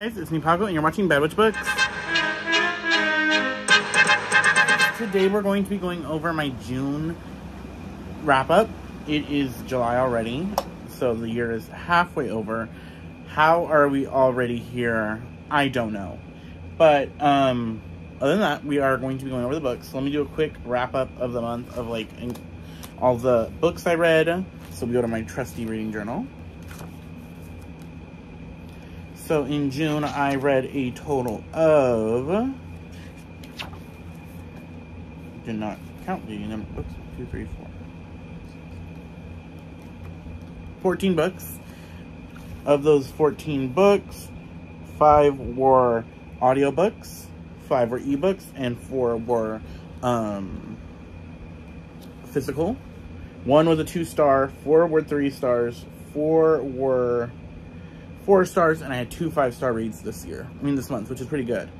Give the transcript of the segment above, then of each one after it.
Guys, it's me, Paco, and you're watching Bad Witch Books. Today we're going to be going over my June wrap-up. It is July already, so the year is halfway over. How are we already here? I don't know. But, other than that, we are going to be going over the books. So let me do a quick wrap-up of the month of, like, all the books I read. So we go to my trusty reading journal. So in June, I read a total of, did not count the number of books, 2, 3, 4, 14 books. Of those 14 books, 5 were audiobooks, 5 were ebooks, and 4 were physical. 1 was a 2-star, 4 were 3 stars, 4 were 4 stars, and I had 2 5-star reads this month, which is pretty good.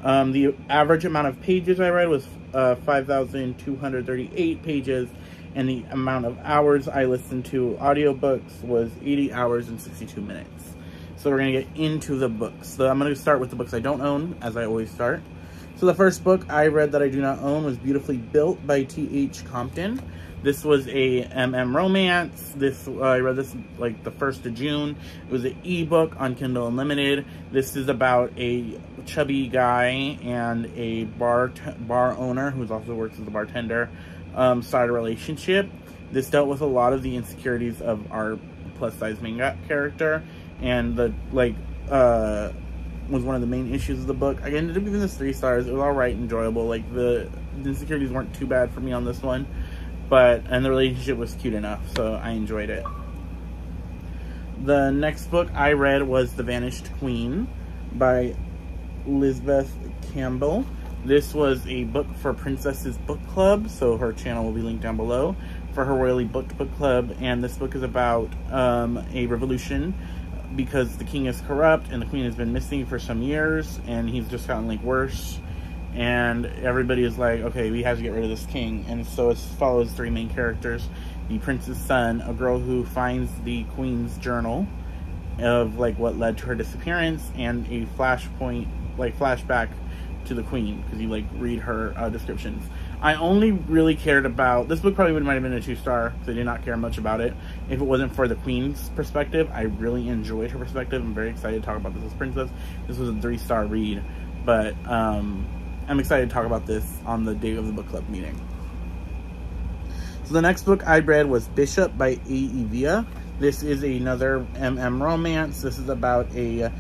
The average amount of pages I read was 5,238 pages, and the amount of hours I listened to audiobooks was 80 hours and 62 minutes. So we're going to get into the books. So I'm going to start with the books I don't own, as I always start. So the first book I read that I do not own was Beautifully Built by T.H. Compton. This was a romance. I read this like the 1st of June. It was an ebook on Kindle Unlimited. This is about a chubby guy and a bar owner who also works as a bartender start a relationship. This dealt with a lot of the insecurities of our plus-size main character, and was one of the main issues of the book. I ended up giving this 3 stars. It was alright, enjoyable. Like the insecurities weren't too bad for me on this one. And the relationship was cute enough, so I enjoyed it. The next book I read was The Vanished Queen by Lisbeth Campbell. This was a book for Princess's Book Club, so her channel will be linked down below for her Royally Booked Book Club. And this book is about a revolution because the king is corrupt and the queen has been missing for some years, and he's just gotten like worse. And everybody is like, okay, we have to get rid of this king. And so it follows 3 main characters. The prince's son, a girl who finds the queen's journal of like what led to her disappearance, and a flashback to the queen, because you like read her descriptions. I only really cared about, this book probably might have been a 2-star, because I did not care much about it. If it wasn't for the queen's perspective, I really enjoyed her perspective. I'm very excited to talk about this as princess. This was a 3-star read, but I'm excited to talk about this on the day of the book club meeting. So the next book I read was Bishop by A.E Via. This is another romance. This is about a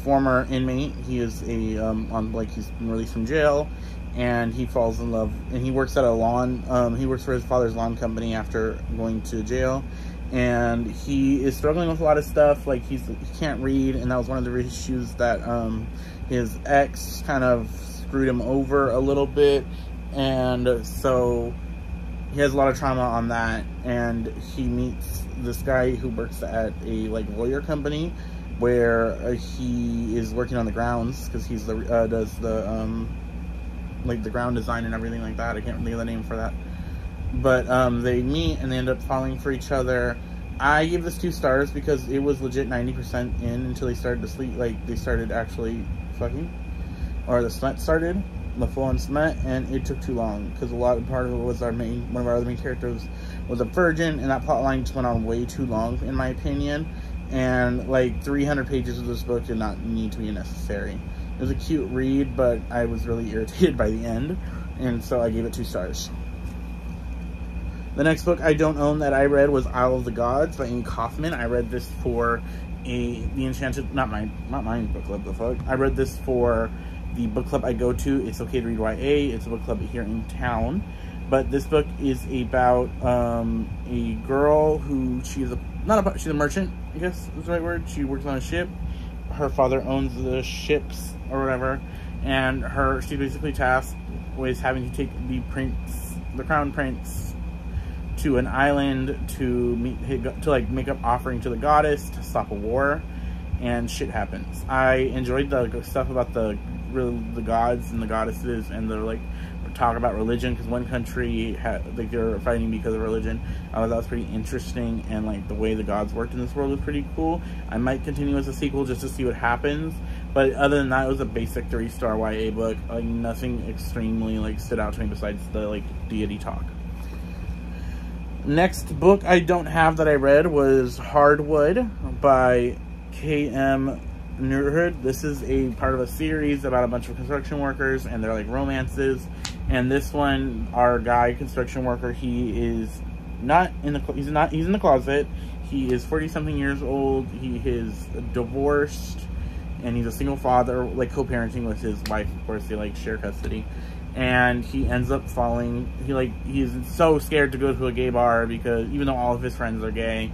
former inmate. He is he's been released from jail, and he falls in love, and he works at a lawn, he works for his father's lawn company after going to jail, and he is struggling with a lot of stuff. Like he can't read, and that was one of the issues that his ex kind of screwed him over a little bit, and so he has a lot of trauma on that. And he meets this guy who works at a lawyer company where he is working on the grounds, because he's does the the ground design and everything like that. I can't think of the name for that, but they meet and they end up falling for each other. I gave this 2 stars because it was legit 90% in until they started to sleep. Like they started actually fucking, or the smut started, the full-on smut, and it took too long because part of it was one of our other main characters was a virgin, and that plot line just went on way too long in my opinion. And like 300 pages of this book did not need to be necessary. It was a cute read, but I was really irritated by the end, and so I gave it 2 stars. The next book I don't own that I read was Isle of the Gods by Amie Kaufman. I read this for the Enchanted, not mine book club, the fuck. I read this for the book club I go to. It's Okay to Read YA. It's a book club here in town. But this book is about a girl who she's a merchant, I guess is the right word. She works on a ship. Her father owns the ships or whatever, and she's basically tasked with having to take the crown prince to an island to make up offering to the goddess to stop a war, and shit happens. I enjoyed the stuff about the gods and the goddesses and the talk about religion, because one country had, like, they're fighting because of religion. I thought that was pretty interesting, and like the way the gods worked in this world was pretty cool. I might continue as a sequel just to see what happens, but other than that, it was a basic 3-star YA book. Like, nothing extremely like stood out to me besides the like deity talk. Next book I don't have that I read was Hardwood by K.M. Nurhood. This is a part of a series about a bunch of construction workers and their like romances. And this one, our guy construction worker, he is not in the he's in the closet. He is 40-something years old. He is divorced, and he's a single father, like co-parenting with his wife. Of course, they like share custody. And he ends up falling. He's so scared to go to a gay bar, because even though all of his friends are gay,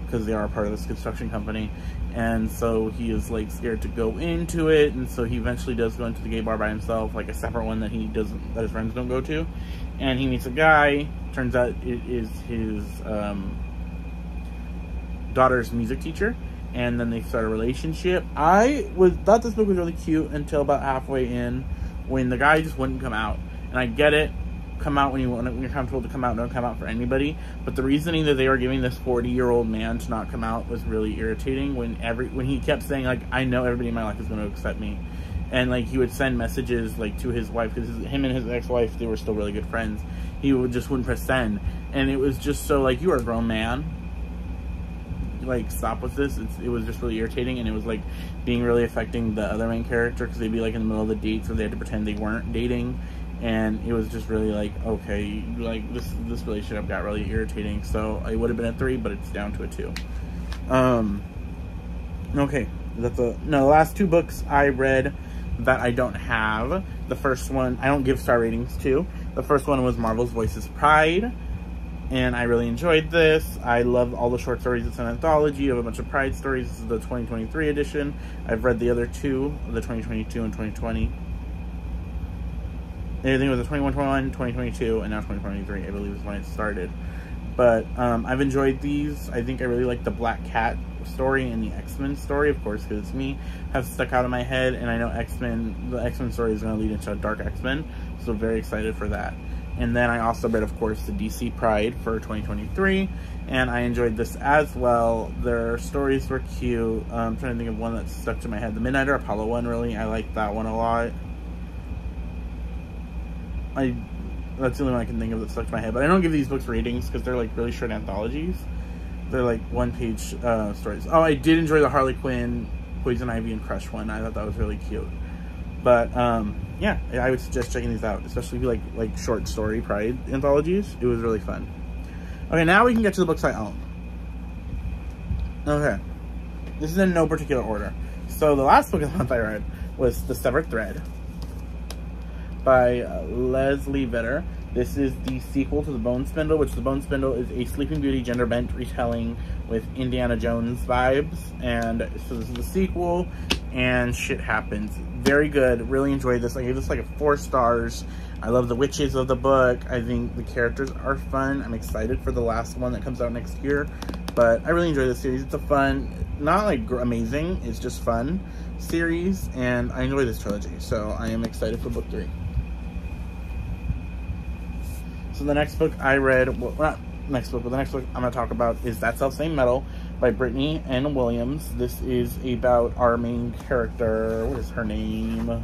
because they are a part of this construction company, and so he is like scared to go into it, and so he eventually does go into the gay bar by himself, like a separate one that that his friends don't go to. And he meets a guy. Turns out it is his daughter's music teacher, and then they start a relationship. I thought this book was really cute until about halfway in, when the guy just wouldn't come out. And I get it, come out when you're comfortable to come out, don't come out for anybody. But the reasoning that they were giving this 40-year-old man to not come out was really irritating. When he kept saying, like, I know everybody in my life is going to accept me. And like, he would send messages like to his wife, because him and his ex-wife, they were still really good friends. He wouldn't press send. And it was just so like, you are a grown man, like, stop with this. It was just really irritating, and it was like being really affecting the other main character, because they'd be like in the middle of the date, so they had to pretend they weren't dating. And it was just really like, okay, like this relationship got really irritating. So it would have been a 3, but it's down to a 2. Okay, the last 2 books I read that I don't have. The first one I don't give star ratings to. The first one was Marvel's Voices Pride, and I really enjoyed this. I love all the short stories. It's an anthology of a bunch of Pride stories. This is the 2023 edition. I've read the other 2, the 2022 and 2020. I think it was the 2021, 2022, and now 2023, I believe, is when it started. But I've enjoyed these. I think I really like the Black Cat story and the X-Men story, of course, because it's me, have stuck out in my head. And I know the X-Men story is going to lead into a Dark X-Men, so very excited for that. And then I also read, of course, the DC Pride for 2023, and I enjoyed this as well. Their stories were cute. I'm trying to think of one that stuck to my head. The Midnighter Apollo one, really, I liked that one a lot. That's the only one I can think of that stuck to my head. But I don't give these books ratings, because they're like really short anthologies. They're like one-page stories. Oh, I did enjoy the Harley Quinn, Poison Ivy, and Crush one. I thought that was really cute. But yeah, I would suggest checking these out, especially if you like short story Pride anthologies. It was really fun. Okay, now we can get to the books I own. Okay, this is in no particular order. So the last book of the month I read was The Severed Thread by Leslie Vedder. This is the sequel to The Bone Spindle, which The Bone Spindle is a Sleeping Beauty gender bent retelling with Indiana Jones vibes. And so this is the sequel, and shit happens. Very good. Really enjoyed this. I gave this like a 4 stars. I love the witches of the book. I think the characters are fun. I'm excited for the last one that comes out next year. But I really enjoy this series. It's a fun, not like amazing, it's just fun series. And I enjoy this trilogy. So I am excited for book 3. So the next book I read, well, not next book, but the next book I'm going to talk about is That Selfsame Metal by Brittany N Williams. This is about our main character. What is her name?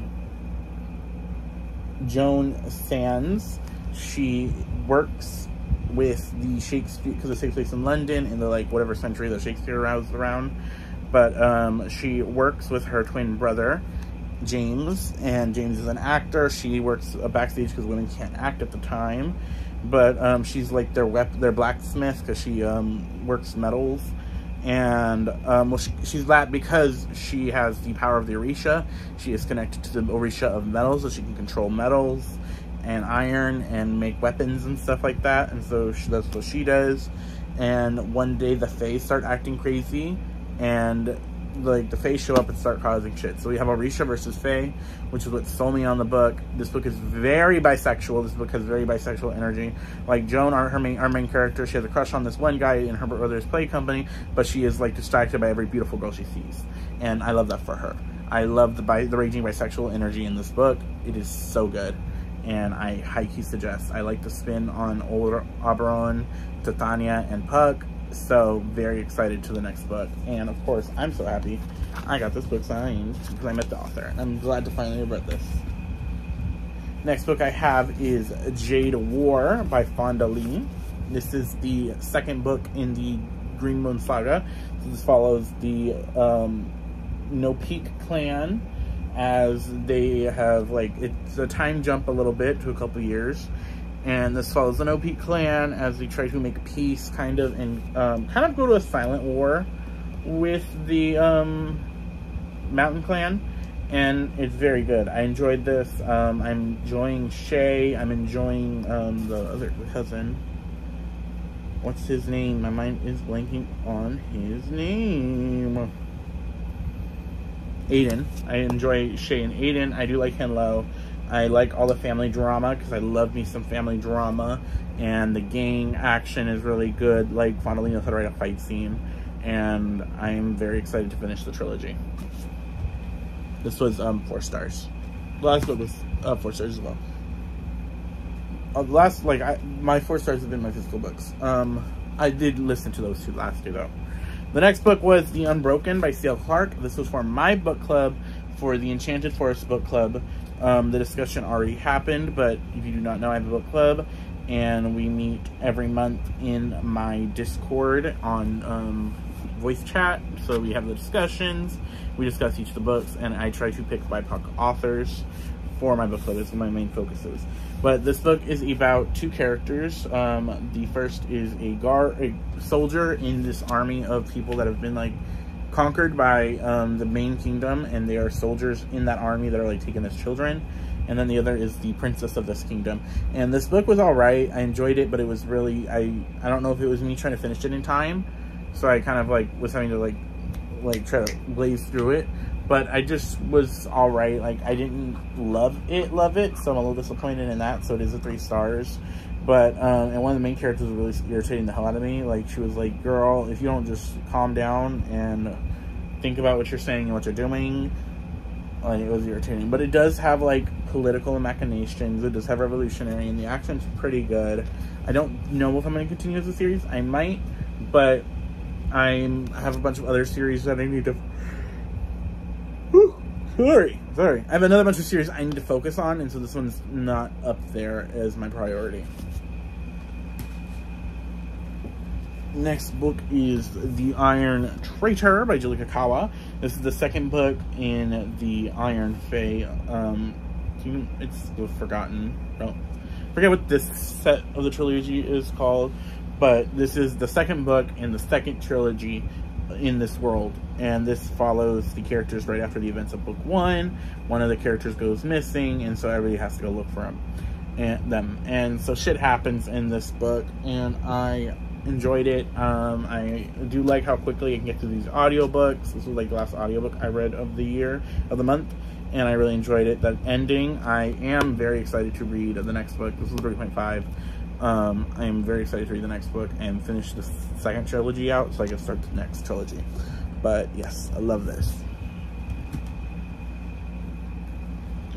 Joan Sands. She works with the Shakespeare, because it takes place in London in the like whatever century that Shakespeare was around. But she works with her twin brother, James, and James is an actor. She works backstage because women can't act at the time. But she's like their blacksmith, because she works metals. And well, she's that because she has the power of the Orisha. She is connected to the Orisha of metals, so she can control metals and iron and make weapons and stuff like that. And so that's what she does. And one day the Fae start acting crazy, and like the Fae show up and start causing shit. So we have Orisha versus Fae, which is what sold me on the book. This book is very bisexual. This book has very bisexual energy. Like Joan, our main character, she has a crush on this one guy in her brother's play company, but she is like distracted by every beautiful girl she sees. And I love that for her. I love the raging bisexual energy in this book. It is so good. and I highly suggest. I like the spin on old Oberon, Titania, and Puck, so very excited to the next book. And of course, I'm so happy I got this book signed because I met the author. I'm glad to finally have read this. Next book I have is Jade War by Fonda Lee. This is the second book in the Green Moon saga. So this follows the No Peak clan, as they have, like, it's a time jump a little bit to a couple years, and this follows the No Peak clan as they try to make peace, kind of, and kind of go to a silent war with the Mountain clan, and it's very good. I enjoyed this. I'm enjoying Shay. I'm enjoying the other cousin. What's his name? My mind is blanking on his name. Aiden. I enjoy Shay and Aiden. I do like Henlo. I like all the family drama because I love me some family drama, and the gang action is really good. Like, Fonda Lee knows how to write a fight scene, and I'm very excited to finish the trilogy. This was 4 stars. The last book was 4 stars as well. My 4 stars have been my physical books. I did listen to those last two though. The next book was The Unbroken by C.L Clark. This was for my book club, for the Enchanted Forest book club. The discussion already happened, but if you do not know, I have a book club, and we meet every month in my Discord on voice chat. So we have the discussions, we discuss each of the books, and I try to pick BIPOC authors for my book club. That's what my main focus is. But this book is about 2 characters. The first is a soldier in this army of people that have been, like, conquered by the main kingdom, and they are soldiers in that army that are, like, taken as children. And then the other is the princess of this kingdom. And this book was alright. I enjoyed it, but it was really, I don't know if it was me trying to finish it in time, so I kind of, like, was having to like try to blaze through it. But I just was alright. Like, I didn't love it, so I'm a little disappointed in that. So it is a 3 stars. But, and one of the main characters was really irritating the hell out of me. Like, she was like, girl, if you don't just calm down and think about what you're saying and what you're doing, like, it was irritating. But it does have, like, political machinations. It does have revolutionary, and the action's pretty good. I don't know if I'm going to continue as a series. I might, but I have a bunch of other series that I need to... Sorry. I have another bunch of series I need to focus on, and so this one's not up there as my priority. Next book is The Iron Traitor by Julie Kagawa. This is the second book in the Iron Fae. It's forgotten. I forget what this set of the trilogy is called, but this is the second book in the second trilogy in this world, and this follows the characters right after the events of book 1. One of the characters goes missing, and so everybody has to go look for them. And so shit happens in this book, and I enjoyed it. I do like how quickly I can get through these audiobooks. This was like the last audiobook I read of the month, and I really enjoyed it. That ending, I am very excited to read the next book. This is 3.5. I am very excited to read the next book and finish the second trilogy out so I can start the next trilogy. But yes, I love this.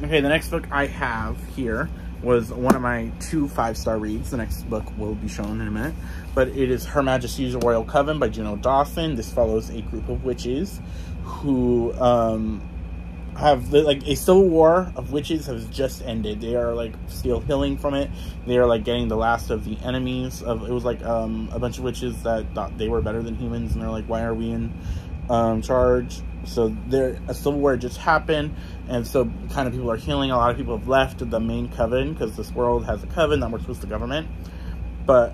Okay, the next book I have here was one of my 2 5-star reads. The next book will be shown in a minute. But it is Her Majesty's Royal Coven by Juno Dawson. This follows a group of witches who have, like, a civil war of witches has just ended. They are, like, still healing from it. They are, like, getting the last of the enemies of, it was like a bunch of witches that thought they were better than humans, and they're like, why are we in charge? So a civil war just happened, and so kind of people are healing. A lot of people have left the main coven because this world has a coven that works with the government. But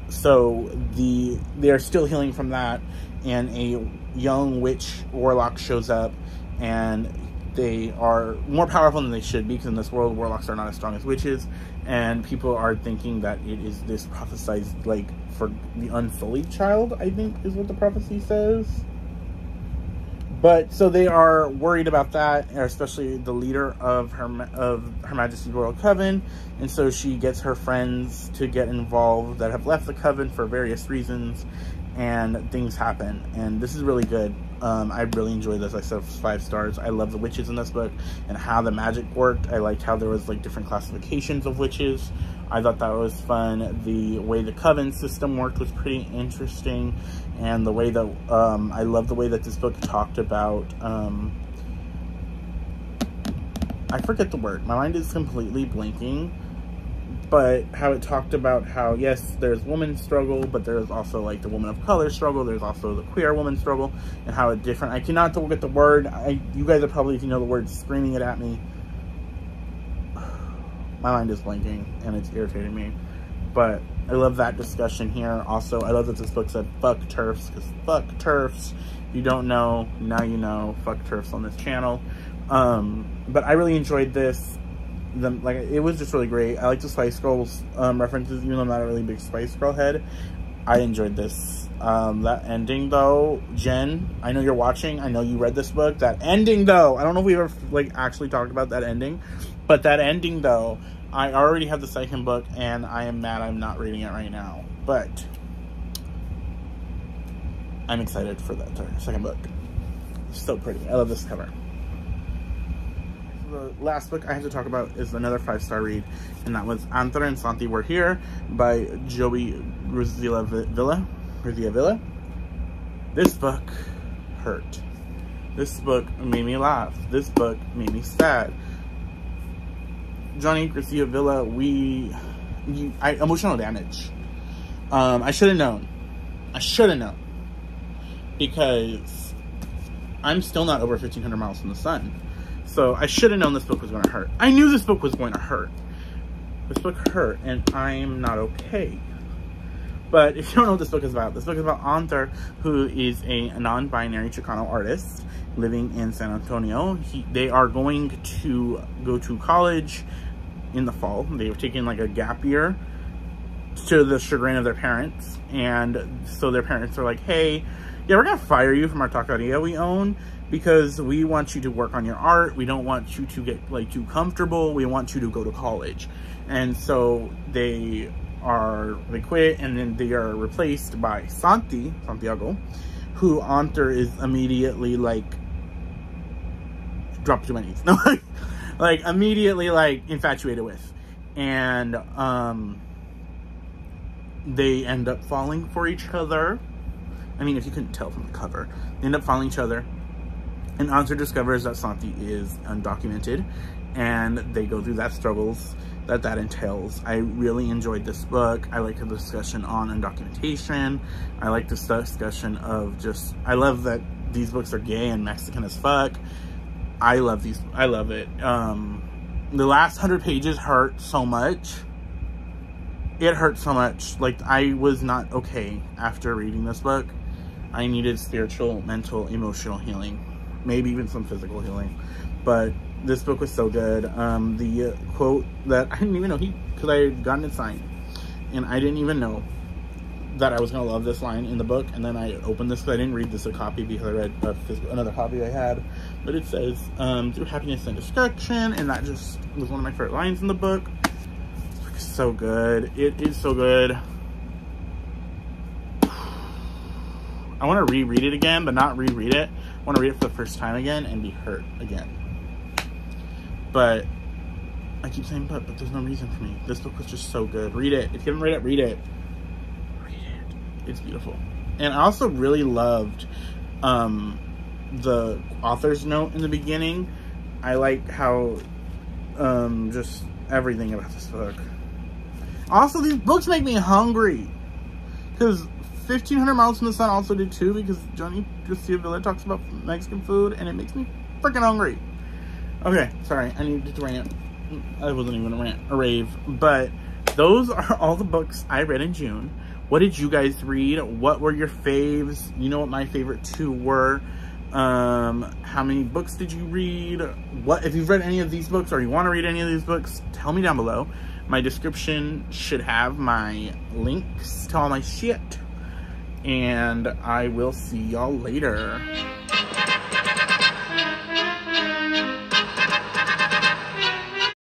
so they are still healing from that, and a young witch warlock shows up, and they are more powerful than they should be, because in this world warlocks are not as strong as witches, and people are thinking that it is this prophesized, like, for the unsullied child, I think is what the prophecy says. But so they are worried about that, especially the leader of Her Majesty's Royal Coven, and so she gets her friends to get involved that have left the coven for various reasons, and things happen. And this is really good. I really enjoyed this. I said 5 stars. I love the witches in this book and how the magic worked. I liked how there was like different classifications of witches. I thought that was fun. The way the Coven system worked was pretty interesting, and the way that I love the way that this book talked about I forget the word. My mind is completely blanking. But how it talked about how, yes, there's women's struggle, but there's also, like, the woman of color struggle. There's also the queer woman struggle, and how it's different. I cannot get the word. You guys are probably, if you know the word, screaming it at me. My mind is blanking, and it's irritating me. But I love that discussion here. Also, I love that this book said, fuck TERFs, because fuck TERFs. If you don't know, now you know. Fuck TERFs on this channel. But I really enjoyed this. It was just really great. I like the Spice Girls references, even though I'm not a really big Spice Girl head. I enjoyed this. That ending, though, Jen, I know you're watching. I know you read this book. That ending, though, I don't know if we ever actually talked about that ending, but that ending, though, I already have the second book, and I am mad I'm not reading it right now. But I'm excited for that second book. It's so pretty. I love this cover. The last book I have to talk about is another 5-star read, and that was Anthony and Santi Were Here by Joey Grazia Villa. This book hurt. This book made me laugh. This book made me sad. Johnny Grazia Villa, emotional damage. I should have known. Because I'm still not over 1,500 miles from the sun. So I should have known this book was going to hurt. I knew this book was going to hurt. This book hurt, and I'm not okay. But if you don't know what this book is about Anthony, who is a non-binary Chicano artist living in San Antonio. They are going to go to college in the fall. They've taken like a gap year to the chagrin of their parents. And so their parents are like, hey, yeah, we're going to fire you from our taqueria we own, because we want you to work on your art. We don't want you to get like too comfortable. We want you to go to college. And so they quit, and then they are replaced by Santiago, who Anthony is immediately like dropped to my knees. No, like immediately like infatuated with. And they end up falling for each other. I mean, if you couldn't tell from the cover, they end up following each other. And Anthony discovers that Santi is undocumented, and they go through that struggles that entails. I really enjoyed this book. I like the discussion on undocumentation. I like this discussion of just, I love that these books are gay and Mexican as fuck. I love these. I love it. The last 100 pages hurt so much. It hurt so much. Like, I was not okay after reading this book. I needed spiritual, mental, emotional healing. Maybe even some physical healing. But this book was so good. The quote that I didn't even know, because I had gotten it signed, and I didn't even know that I was going to love this line in the book. And then I opened this, because I didn't read this a copy, because I read another copy I had. But it says, through happiness and destruction, and that just was one of my favorite lines in the book. It's so good. It is so good. I want to reread it again, but not reread it. I want to read it for the first time again and be hurt again. But I keep saying but there's no reason for me. This book was just so good. Read it. If you haven't read it, read it. Read it. It's beautiful. And I also really loved the author's note in the beginning. I like how just everything about this book. Also, these books make me hungry. Because 1,500 Miles from the Sun also did too, because Johnny Grazia Villa talks about Mexican food, and it makes me freaking hungry. Okay, sorry, I needed to rant. I wasn't even gonna rant or rave, but those are all the books I read in June. What did you guys read? What were your faves? You know what my favorite 2 were. How many books did you read? What, if you've read any of these books or you want to read any of these books, tell me down below. My description should have my links to all my shit. And I will see y'all later.